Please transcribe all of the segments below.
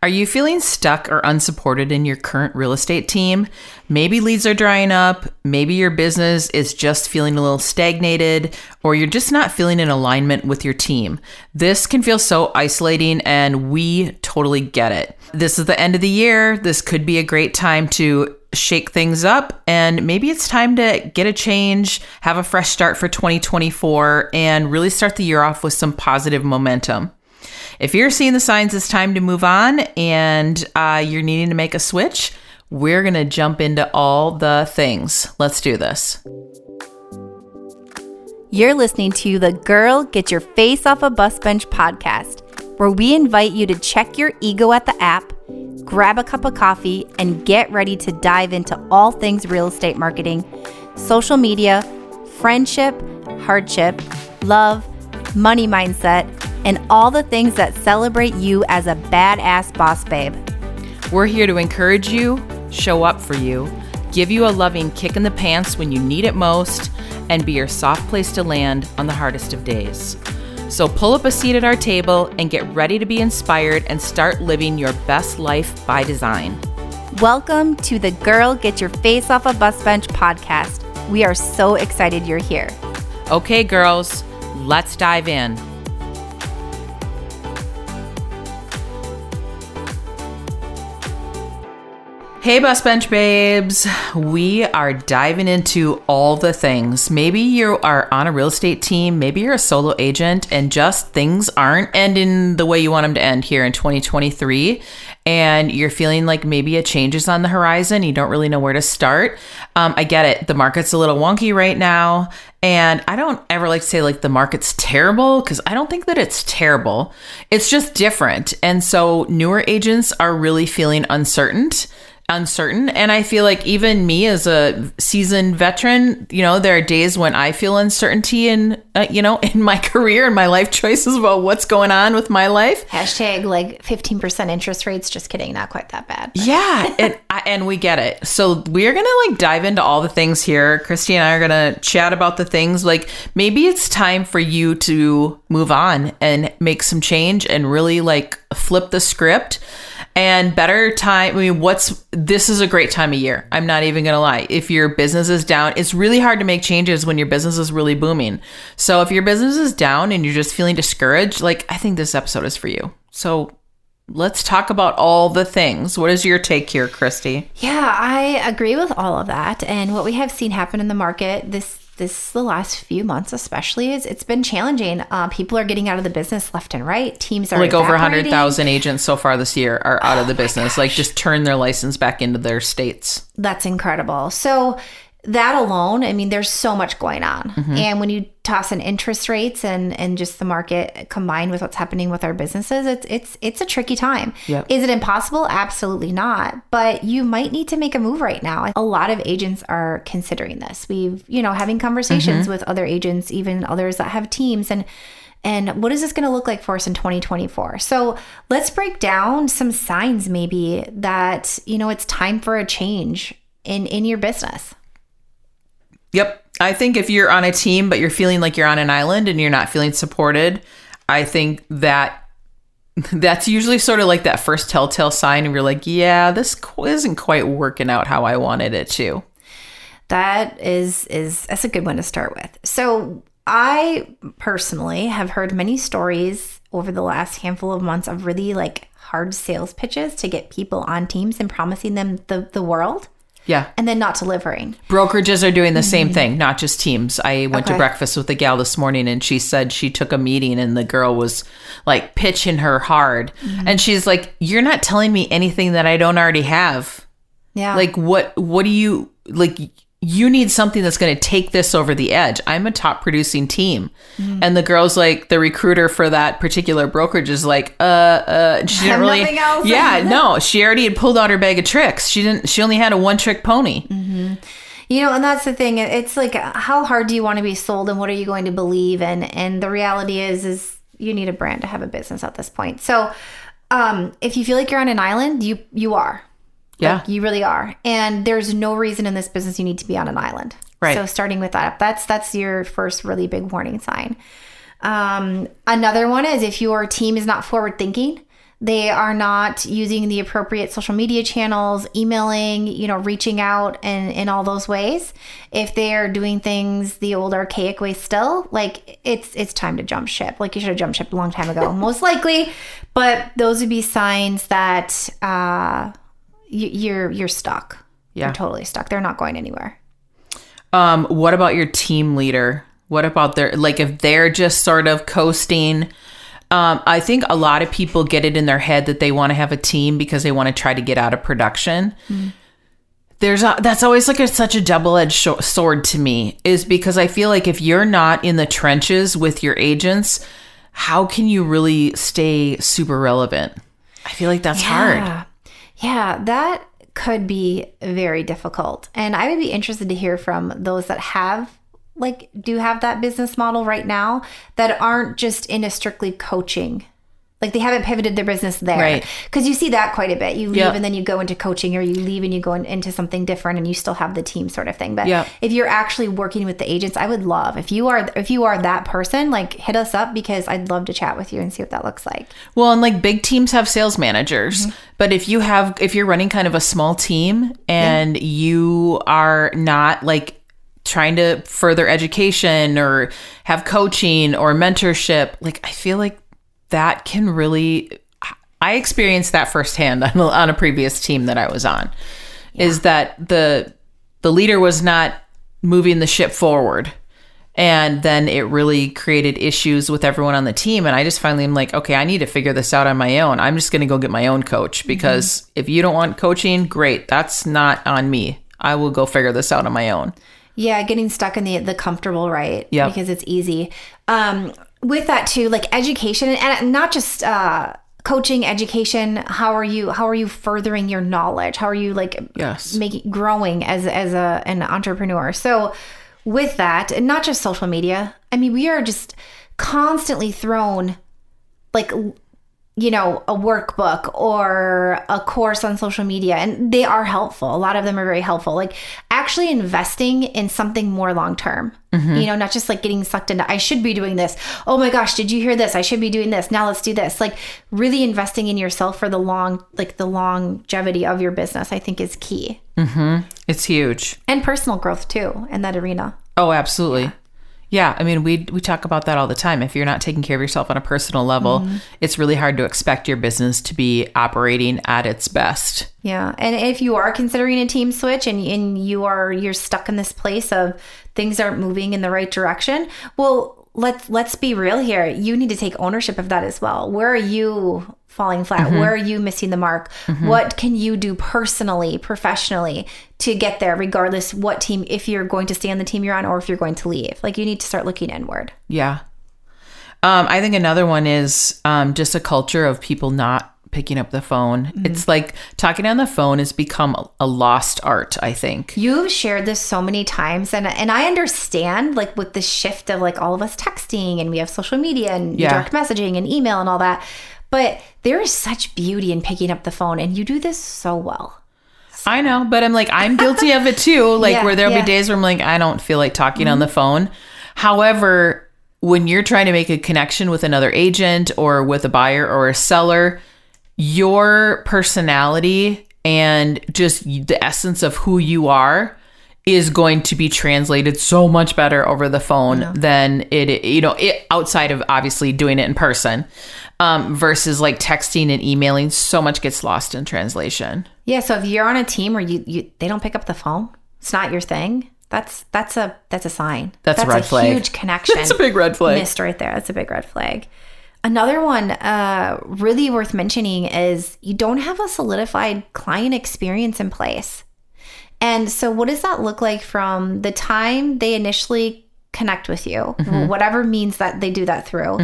Are you feeling stuck or unsupported in your current real estate team? Maybe leads are drying up, maybe your business is just feeling a little stagnated, or you're just not feeling in alignment with your team. This can feel so isolating, and we totally get it. This is the end of the year. This could be a great time to shake things up, and maybe it's time to get a change, have a fresh start for 2024, and really start the year off with some positive momentum. If you're seeing the signs it's time to move on and you're needing to make a switch, we're going to jump into all the things. Let's do this. You're listening to the Girl Get Your Face Off a Bus Bench podcast, where we invite you to check your ego at the app, grab a cup of coffee, and get ready to dive into all things real estate marketing, social media, friendship, hardship, love, money mindset, and all the things that celebrate you as a badass boss babe. We're here to encourage you, show up for you, give you a loving kick in the pants when you need it most, and be your soft place to land on the hardest of days. So pull up a seat at our table and get ready to be inspired and start living your best life by design. Welcome to the Girl Get Your Face Off a Bus Bench podcast. We are so excited you're here. Okay, girls, let's dive in. Hey, Bus Bench babes. We are diving into all the things. Maybe you are on a real estate team. Maybe you're a solo agent and just things aren't ending the way you want them to end here in 2023. And you're feeling like maybe a change is on the horizon. You don't really know where to start. I get it. The market's a little wonky right now. And I don't ever like to say like the market's terrible, because I don't think that it's terrible. It's just different. And so newer agents are really feeling uncertain. And I feel like even me as a seasoned veteran, there are days when I feel uncertainty in my career and my life choices about what's going on with my life. Hashtag like 15% interest rates. Just kidding. Not quite that bad. But. Yeah. And we get it. So we're going to dive into all the things here. Christy and I are going to chat about the things like maybe it's time for you to move on and make some change and really flip the script. And better time, this is a great time of year. I'm not even going to lie. If your business is down, it's really hard to make changes when your business is really booming. So if your business is down and you're just feeling discouraged, I think this episode is for you. So let's talk about all the things. What is your take here, Christy? Yeah, I agree with all of that. And what we have seen happen in the market the last few months especially is it's been challenging. People are getting out of the business left and right. Teams are over 100,000 agents so far this year are out of the business. Just turn their license back into their states. That's incredible. So that alone, there's so much going on. Mm-hmm. And when you toss in interest rates and just the market combined with what's happening with our businesses, it's a tricky time. Yep. Is it impossible? Absolutely not. But you might need to make a move right now. A lot of agents are considering this. We've, having conversations mm-hmm. with other agents, even others that have teams, and what is this going to look like for us in 2024? So let's break down some signs maybe that, it's time for a change in your business. Yep. I think if you're on a team, but you're feeling like you're on an island and you're not feeling supported, I think that's usually sort of like that first telltale sign. And you're like, yeah, this isn't quite working out how I wanted it to. That's a good one to start with. So I personally have heard many stories over the last handful of months of really hard sales pitches to get people on teams and promising them the world. Yeah. And then not delivering. Brokerages are doing the same thing, not just teams. I went to breakfast with a gal this morning and she said she took a meeting and the girl was pitching her hard. Mm-hmm. And she's like, you're not telling me anything that I don't already have. Yeah. What do you you need something that's going to take this over the edge. I'm a top producing team. Mm-hmm. And the girl's the recruiter for that particular brokerage is she didn't really, nothing else. Yeah, no, she already had pulled out her bag of tricks. She only had a one trick pony. Mm-hmm. And that's the thing. It's how hard do you want to be sold and what are you going to believe? And the reality is you need a brand to have a business at this point. So, if you feel like you're on an island, you are. Yeah. You really are. And there's no reason in this business you need to be on an island. Right. So starting with that, that's your first really big warning sign. Another one is if your team is not forward thinking, They are not using the appropriate social media channels, emailing, reaching out and all those ways. If they're doing things the old archaic way still, like it's time to jump ship. Like you should have jumped ship a long time ago, most likely. But those would be signs that you're stuck. Yeah. You're totally stuck. They're not going anywhere. What about your team leader? What about if they're just sort of coasting? I think a lot of people get it in their head that they want to have a team because they want to try to get out of production. Mm-hmm. That's always like such a double-edged sword to me, is because I feel like if you're not in the trenches with your agents, how can you really stay super relevant? I feel like that's hard. Yeah, that could be very difficult. And I would be interested to hear from those that do have that business model right now that aren't just in a strictly coaching. Like they haven't pivoted their business there. Right. Because you see that quite a bit. You leave and then you go into coaching, or you leave and you go into something different and you still have the team sort of thing. But if you're actually working with the agents, I would love, if you are that person, like hit us up, because I'd love to chat with you and see what that looks like. Well, and like big teams have sales managers, but if you're running kind of a small team and you are not like trying to further education or have coaching or mentorship, like I feel like that can really, I experienced that firsthand on a previous team that I was on, is that the leader was not moving the ship forward. And then it really created issues with everyone on the team. And I just finally am like, okay, I need to figure this out on my own. I'm just going to go get my own coach, because if you don't want coaching, great. That's not on me. I will go figure this out on my own. Yeah, getting stuck in the comfortable, right? Yeah. Because it's easy. With that too, like education, and not just coaching, education. How are you furthering your knowledge? How are you growing as an entrepreneur? So with that, and not just social media. I mean, we are just constantly thrown a workbook or a course on social media, and they are helpful. A lot of them are very helpful. Like actually investing in something more long-term, not just like getting sucked into, I should be doing this. Oh my gosh, did you hear this? I should be doing this. Now let's do this. Like really investing in yourself for the longevity of your business, I think is key. It's huge. And personal growth too in that arena. Oh, absolutely. Yeah, I mean, we talk about that all the time. If you're not taking care of yourself on a personal level, it's really hard to expect your business to be operating at its best. Yeah, and if you are considering a team switch and you're stuck in this place of things aren't moving in the right direction, well, let's be real here. You need to take ownership of that as well. Where are you falling flat? Where are you missing the mark? What can you do personally, professionally to get there, regardless what team, if you're going to stay on the team you're on or if you're going to leave? Like you need to start looking inward. Yeah. I think another one is just a culture of people not picking up the phone. It's like talking on the phone has become a lost art, I think. You've shared this so many times, and I understand like with the shift of like all of us texting, and we have social media and direct messaging and email and all that. But there is such beauty in picking up the phone, and you do this so well. I know, but I'm guilty of it too. Like where there'll be days where I'm like, I don't feel like talking on the phone. However, when you're trying to make a connection with another agent or with a buyer or a seller, your personality and just the essence of who you are is going to be translated so much better over the phone than it outside of obviously doing it in person. Versus like texting and emailing, so much gets lost in translation. Yeah. So if you're on a team where they don't pick up the phone, it's not your thing. That's a sign. That's a red flag. That's a huge connection. That's a big red flag. Missed right there. That's a big red flag. Another one really worth mentioning is you don't have a solidified client experience in place. And so what does that look like from the time they initially connect with you, whatever means that they do that through,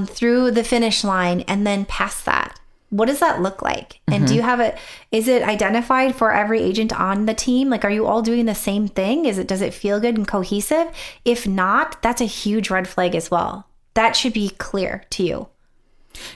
through the finish line and then past that? What does that look like? And do you have it? Is it identified for every agent on the team? Like, are you all doing the same thing? Does it feel good and cohesive? If not, that's a huge red flag as well. That should be clear to you.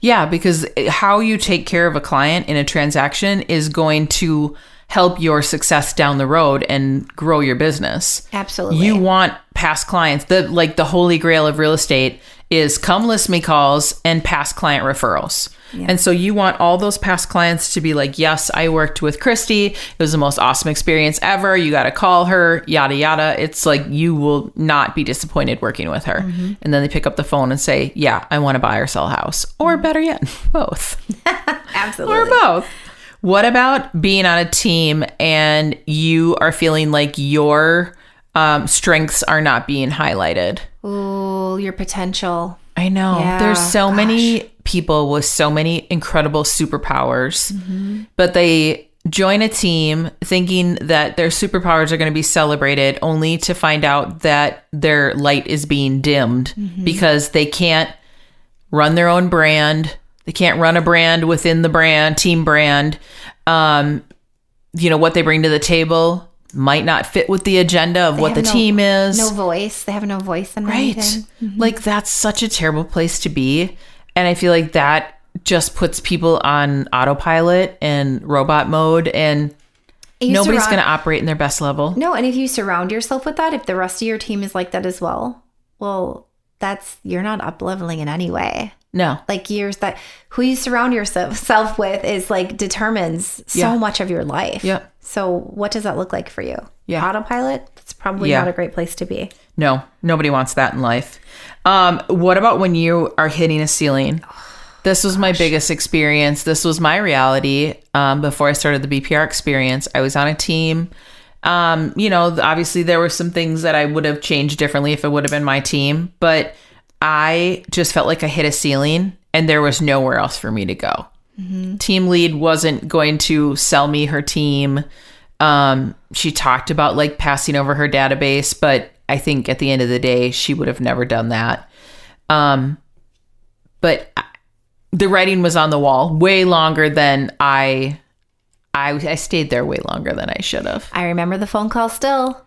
Yeah, because how you take care of a client in a transaction is going to help your success down the road and grow your business. Absolutely. You want past clients. The holy grail of real estate is come list me calls and past client referrals. And so you want all those past clients to be like, yes, I worked with Christy. It was the most awesome experience ever. You got to call her, yada, yada. It's like you will not be disappointed working with her. And then they pick up the phone and say, yeah, I want to buy or sell a house. Or better yet, both. Absolutely. Or both. What about being on a team and you are feeling like your strengths are not being highlighted? Ooh, your potential. I know. Yeah, There's so many people with so many incredible superpowers, but they join a team thinking that their superpowers are going to be celebrated only to find out that their light is being dimmed because they can't run their own brand. They can't run a brand within the brand, team brand. What they bring to the table might not fit with the agenda of what the team is. No voice. They have no voice in right. Like that's such a terrible place to be. And I feel like that just puts people on autopilot and robot mode and nobody's going to operate in their best level. No. And if you surround yourself with that, if the rest of your team is like that as well, you're not up leveling in any way. No. Like who you surround yourself with is like determines so much of your life. Yeah. So what does that look like for you? Yeah. Autopilot? It's probably not a great place to be. No, nobody wants that in life. What about when you are hitting a ceiling? This was my biggest experience. This was my reality. Before I started the BPR experience, I was on a team. Obviously there were some things that I would have changed differently if it would have been my team, but I just felt like I hit a ceiling and there was nowhere else for me to go. Team lead wasn't going to sell me her team. She talked about like passing over her database, but I think at the end of the day, she would have never done that. But the writing was on the wall way longer than I stayed there way longer than I should have. I remember the phone call still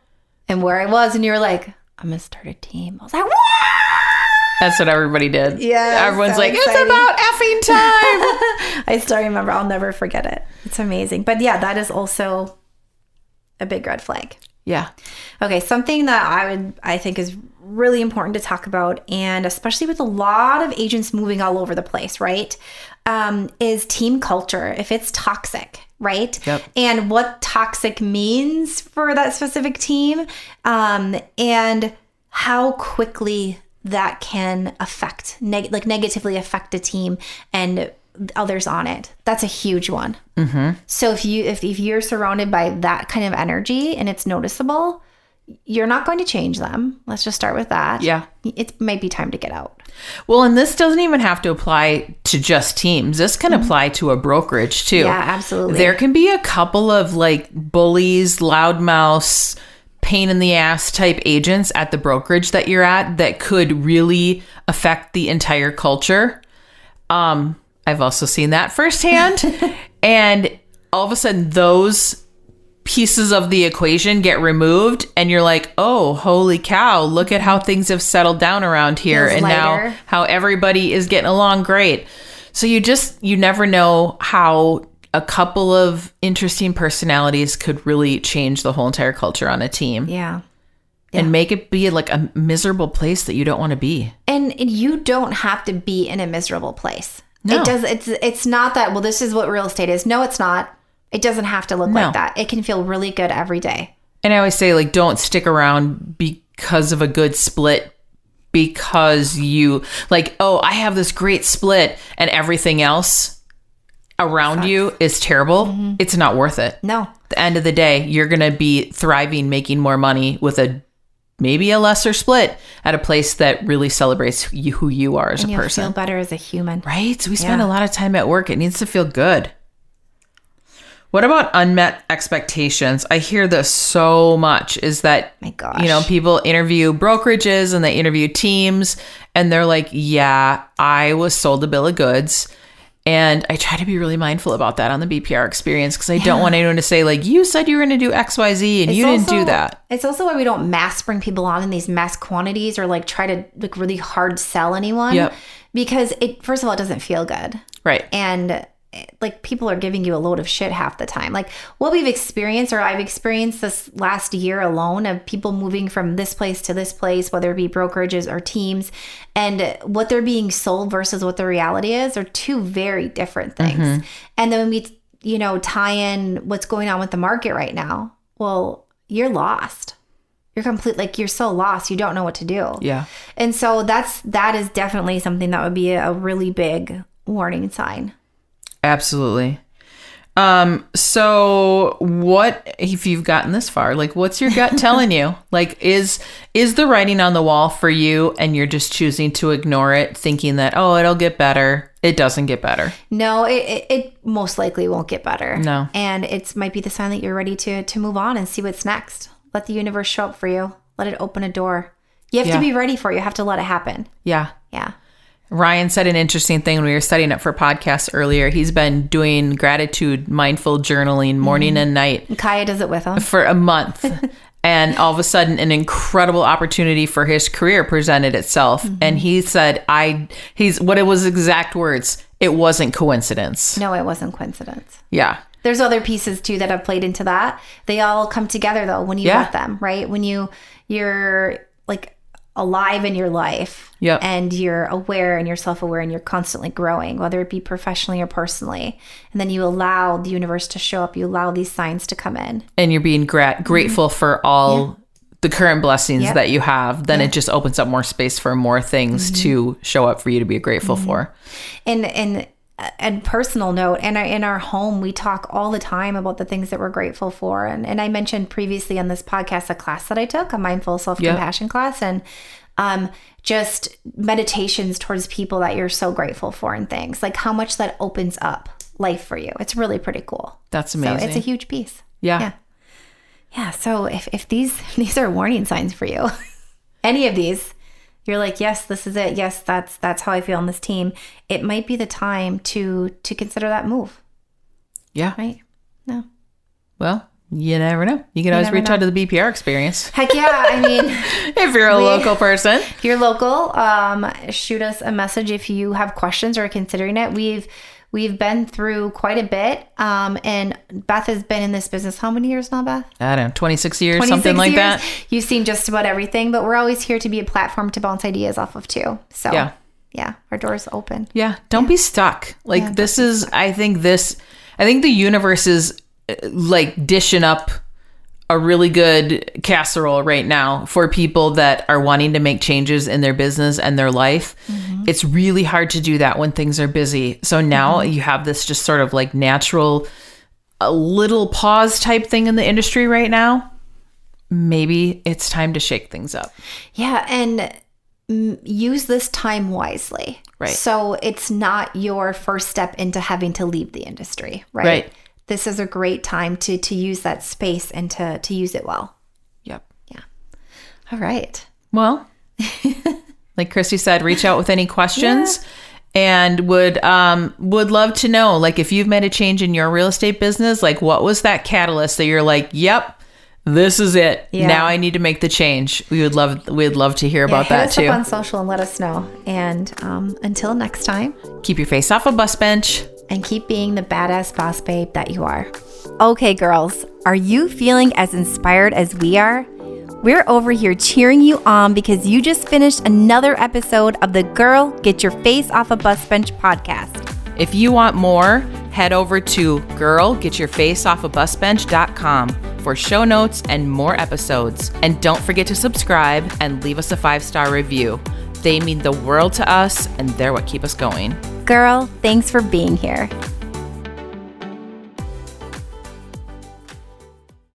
and where I was and you were like, I'm going to start a team. I was like, what? That's what everybody did. Yeah. Everyone's like, it's about effing time. I still remember. I'll never forget it. It's amazing. But yeah, that is also a big red flag. Yeah. Okay. Something that I think is really important to talk about, and especially with a lot of agents moving all over the place, right? Is team culture. If it's toxic, right? Yep. And what toxic means for that specific team, and how quickly that can affect negatively affect a team and others on it. That's a huge one. So if you're surrounded by that kind of energy and it's noticeable, you're not going to change them. Let's just start with that. Yeah. It might be time to get out. Well, and this doesn't even have to apply to just teams. This can apply to a brokerage too. Yeah, absolutely. There can be a couple of like bullies, loudmouths, pain in the ass type agents at the brokerage that you're at that could really affect the entire culture. I've also seen that firsthand. And all of a sudden those pieces of the equation get removed and you're like, oh, holy cow, look at how things have settled down around here. Feels and lighter. Now how everybody is getting along great. So you never know how a couple of interesting personalities could really change the whole entire culture on a team. Yeah. And make it be like a miserable place that you don't want to be. And you don't have to be in a miserable place. No. It's not that, well, this is what real estate is. No, it's not. It doesn't have to look like that. It can feel really good every day. And I always say, like, don't stick around because of a good split, because you like, oh, I have this great split and everything else around you is terrible. It's not worth it. No. At the end of the day, you're going to be thriving, making more money with maybe a lesser split at a place that really celebrates who you are as a person. You'll feel better as a human. Right? So we spend a lot of time at work. It needs to feel good. What about unmet expectations? I hear this so much is that, my gosh, people interview brokerages and they interview teams and they're like, yeah, I was sold a bill of goods. And I try to be really mindful about that on the BPR experience because I don't want anyone to say like, you said you were going to do X, Y, Z and you didn't do that. It's also why we don't mass bring people on in these mass quantities or like try to like really hard sell anyone. Yep. Because first of all, it doesn't feel good. Right. And like people are giving you a load of shit half the time. Like what we've experienced, or I've experienced this last year alone, of people moving from this place to this place, whether it be brokerages or teams, and what they're being sold versus what the reality is are two very different things. And then when we, tie in what's going on with the market right now, well, you're lost. You're you're so lost. You don't know what to do. Yeah. And so that is definitely something that would be a really big warning sign. Absolutely. So what, if you've gotten this far, like what's your gut telling you? Like, is the writing on the wall for you and you're just choosing to ignore it, thinking that, oh, it'll get better. It doesn't get better. No, it most likely won't get better. No. And it might be the sign that you're ready to move on and see what's next. Let the universe show up for you. Let it open a door. You have to be ready for it. You have to let it happen. Yeah. Yeah. Ryan said an interesting thing when we were setting up for podcasts earlier. He's been doing gratitude, mindful journaling morning and night. And Kaya does it with him. For a month. And all of a sudden, an incredible opportunity for his career presented itself. And he said, what it was exact words, it wasn't coincidence. No, it wasn't coincidence. Yeah. There's other pieces too that have played into that. They all come together though when you let them, right? When you're like alive in your life, and you're aware and you're self-aware and you're constantly growing, whether it be professionally or personally, and then you allow the universe to show up, you allow these signs to come in, and you're being grateful for all the current blessings that you have, then it just opens up more space for more things to show up for you to be grateful for. And personal note, and in our home, we talk all the time about the things that we're grateful for. And I mentioned previously on this podcast a class that I took, a mindful self-compassion class, and just meditations towards people that you're so grateful for and things. Like how much that opens up life for you. It's really pretty cool. That's amazing. So it's a huge piece. Yeah. So if these are warning signs for you, any of these, you're like, yes, this is it. Yes, that's how I feel on this team. It might be the time to consider that move. Yeah. Right? No. Well, you never know. You can always reach out to the BPR experience. Heck yeah. I mean, if you're a local person. If you're local, shoot us a message if you have questions or are considering it. We've been through quite a bit. And Beth has been in this business how many years now, Beth? I don't know, 26 years, something like that. You've seen just about everything, but we're always here to be a platform to bounce ideas off of too. So yeah, our door's open. Yeah. Don't be stuck. Like I think the universe is like dishing up a really good casserole right now for people that are wanting to make changes in their business and their life. It's really hard to do that when things are busy. So now you have this just sort of like natural, a little pause type thing in the industry right now. Maybe it's time to shake things up. Yeah. And use this time wisely. Right. So it's not your first step into having to leave the industry. Right. This is a great time to use that space and to use it well. Yep. Yeah. All right. Well, like Christy said, reach out with any questions and would love to know, like, if you've made a change in your real estate business, like what was that catalyst that you're like, yep, this is it. Yeah. Now I need to make the change. We'd love to hear about that too. Hit us up on social and let us know. And until next time, keep your face off a bus bench. And keep being the badass boss babe that you are. Okay, girls, are you feeling as inspired as we are? We're over here cheering you on because you just finished another episode of the Girl, Get Your Face Off a Bus Bench podcast. If you want more, head over to girlgetyourfaceoffabusbench.com for show notes and more episodes. And don't forget to subscribe and leave us a 5-star review. They mean the world to us, and they're what keep us going. Girl, thanks for being here.